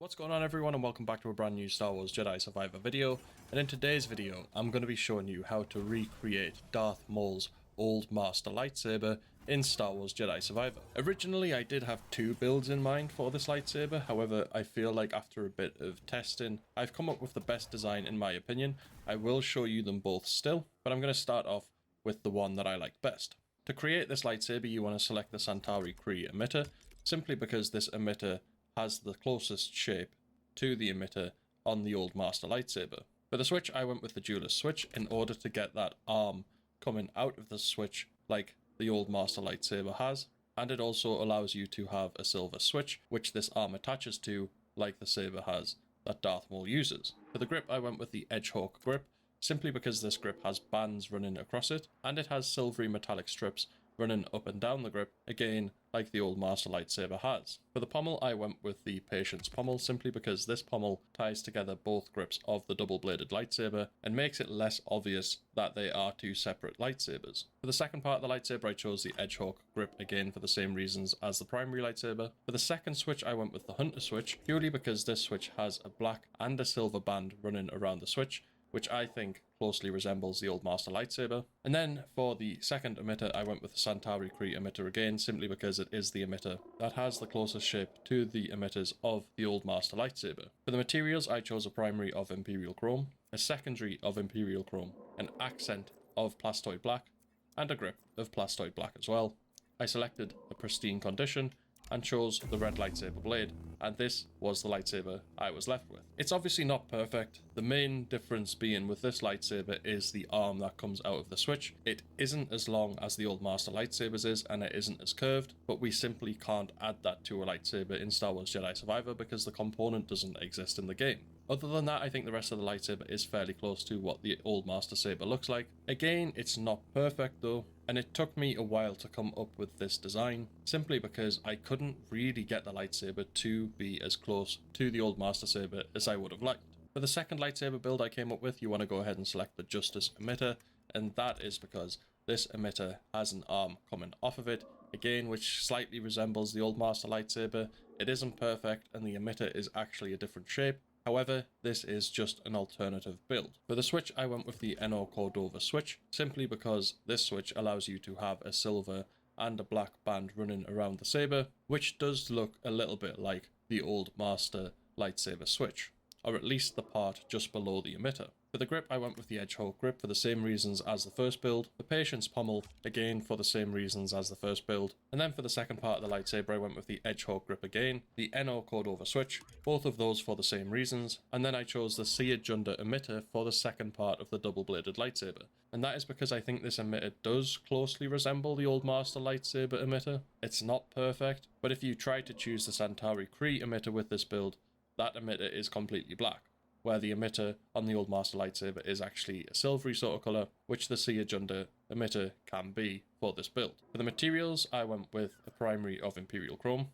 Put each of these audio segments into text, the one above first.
What's going on everyone, and welcome back to a brand new Star Wars Jedi Survivor video. And in today's video I'm going to be showing you how to recreate Darth Maul's Old Master lightsaber in Star Wars Jedi Survivor. Originally I did have two builds in mind for this lightsaber, however I feel like after a bit of testing I've come up with the best design in my opinion. I will show you them both still, but I'm going to start off with the one that I like best. To create this lightsaber you want to select the Santari Kree emitter, simply because this emitter has the closest shape to the emitter on the Old Master lightsaber. For the switch I went with the duelist switch in order to get that arm coming out of the switch like the Old Master lightsaber has, and it also allows you to have a silver switch which this arm attaches to like the saber has that Darth Maul uses. For the grip I went with the Edgehawk grip, simply because this grip has bands running across it and it has silvery metallic strips running up and down the grip, again like the Old Master lightsaber has. For the pommel I went with the Patience pommel, simply because this pommel ties together both grips of the double-bladed lightsaber and makes it less obvious that they are two separate lightsabers. For the second part of the lightsaber I chose the Edgehawk grip, again for the same reasons as the primary lightsaber. For the second switch I went with the Hunter switch, purely because this switch has a black and a silver band running around the switch, which I think closely resembles the Old Master lightsaber. And then for the second emitter I went with the Santari Kree emitter again, simply because it is the emitter that has the closest shape to the emitters of the Old Master lightsaber. For the materials I chose a primary of Imperial Chrome, a secondary of Imperial Chrome, an accent of Plastoid Black, and a grip of Plastoid Black as well. I selected a pristine condition and chose the red lightsaber blade, and this was the lightsaber I was left with. It's obviously not perfect. The main difference being with this lightsaber is the arm that comes out of the switch. It isn't as long as the Old Master lightsabers is, and it isn't as curved, but we simply can't add that to a lightsaber in Star Wars Jedi Survivor because the component doesn't exist in the game. Other than that, I think the rest of the lightsaber is fairly close to what the Old Master saber looks like. Again, it's not perfect though, and it took me a while to come up with this design, simply because I couldn't really get the lightsaber to be as close to the Old Master saber as I would have liked. For the second lightsaber build I came up with, you want to go ahead and select the Justice emitter, and that is because this emitter has an arm coming off of it, again which slightly resembles the Old Master lightsaber. It isn't perfect and the emitter is actually a different shape. However, this is just an alternative build. For the switch I went with the Eno Cordova switch, simply because this switch allows you to have a silver and a black band running around the saber, which does look a little bit like the Old Master lightsaber switch, or at least the part just below the emitter. For the grip I went with the Edgehawk grip for the same reasons as the first build, the Patience pommel again for the same reasons as the first build, and then for the second part of the lightsaber I went with the Edgehawk grip again, the Eno Cordova switch, both of those for the same reasons, and then I chose the Sia Junda emitter for the second part of the double-bladed lightsaber. And that is because I think this emitter does closely resemble the Old Master lightsaber emitter. It's not perfect, but if you try to choose the Santari Kree emitter with this build, that emitter is completely black, where the emitter on the Old Master lightsaber is actually a silvery sort of colour, which the Sia Junda emitter can be for this build. For the materials, I went with a primary of Imperial Chrome,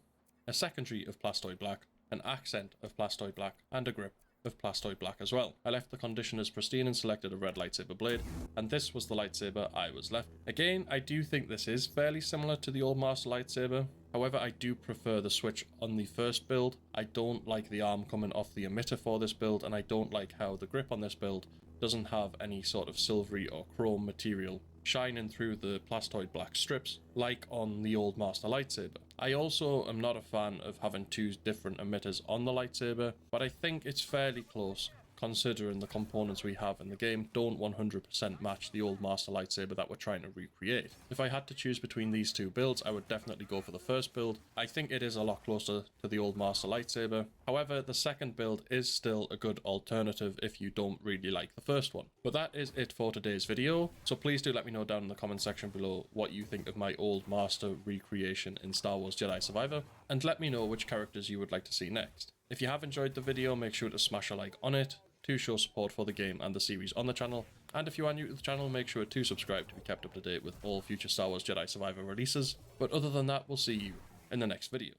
a secondary of Plastoid Black, an accent of Plastoid Black, and a grip of Plastoid Black as well. I left the condition as pristine and selected a red lightsaber blade, and this was the lightsaber I was left with. Again, I do think this is fairly similar to the Old Master lightsaber. However, I do prefer the switch on the first build. I don't like the arm coming off the emitter for this build, and I don't like how the grip on this build doesn't have any sort of silvery or chrome material shining through the Plastoid Black strips like on the Old Master lightsaber. I also am not a fan of having two different emitters on the lightsaber, but I think it's fairly close considering the components we have in the game don't 100% match the Old Master lightsaber that we're trying to recreate. If I had to choose between these two builds, I would definitely go for the first build. I think it is a lot closer to the Old Master lightsaber. However, the second build is still a good alternative if you don't really like the first one. But that is it for today's video, so please do let me know down in the comment section below what you think of my Old Master recreation in Star Wars Jedi Survivor, and let me know which characters you would like to see next. If you have enjoyed the video, make sure to smash a like on it to show support for the game and the series on the channel, and if you are new to the channel, make sure to subscribe to be kept up to date with all future Star Wars Jedi Survivor releases. But other than that, we'll see you in the next video.